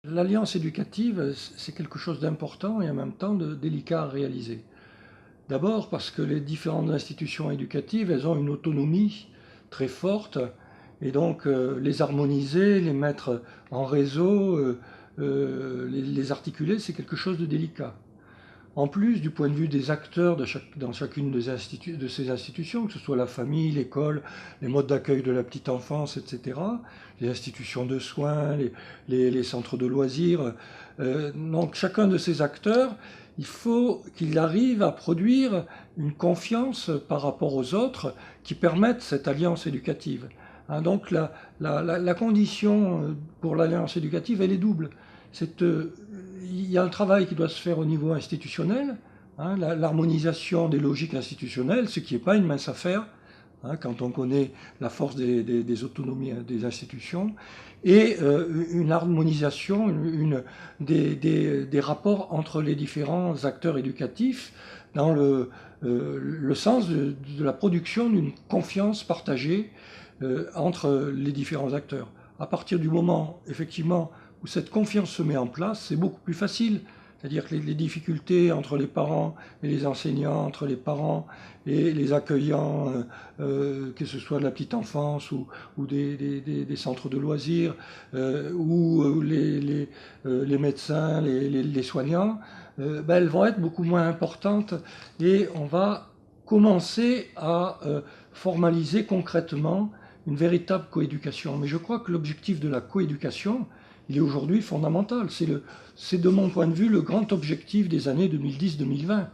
L'alliance éducative, c'est quelque chose d'important et en même temps de délicat à réaliser. D'abord parce que les différentes institutions éducatives, elles ont une autonomie très forte et donc les harmoniser, les mettre en réseau, les articuler, c'est quelque chose de délicat. En plus, du point de vue des acteurs dans chacune de ces institutions, que ce soit la famille, l'école, les modes d'accueil de la petite enfance, etc., les institutions de soins, les centres de loisirs, donc chacun de ces acteurs, il faut qu'il arrive à produire une confiance par rapport aux autres qui permette cette alliance éducative. Hein, donc la condition pour l'alliance éducative, elle est double. Il y a un travail qui doit se faire au niveau institutionnel, hein, l'harmonisation des logiques institutionnelles, ce qui n'est pas une mince affaire, hein, quand on connaît la force des autonomies des institutions, et une harmonisation des rapports entre les différents acteurs éducatifs dans le sens de la production d'une confiance partagée entre les différents acteurs. À partir du moment, effectivement, où cette confiance se met en place, c'est beaucoup plus facile. C'est-à-dire que les difficultés entre les parents et les enseignants, entre les parents et les accueillants, que ce soit de la petite enfance ou des centres de loisirs, ou les médecins, les soignants, ben, elles vont être beaucoup moins importantes et on va commencer à formaliser concrètement une véritable coéducation. Mais je crois que l'objectif de la coéducation, il est aujourd'hui fondamental. C'est de mon point de vue le grand objectif des années 2010-2020.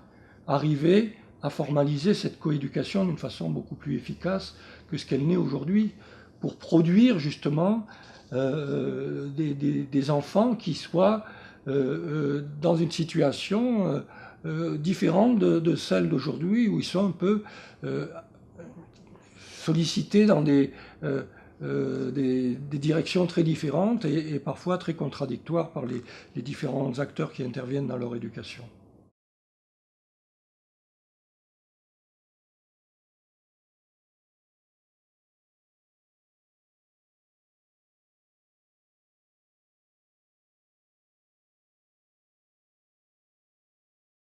Arriver à formaliser cette coéducation d'une façon beaucoup plus efficace que ce qu'elle n'est aujourd'hui, pour produire justement des enfants qui soient dans une situation différente de celle d'aujourd'hui, où ils sont un peu sollicités dans des directions très différentes et parfois très contradictoires par les différents acteurs qui interviennent dans leur éducation.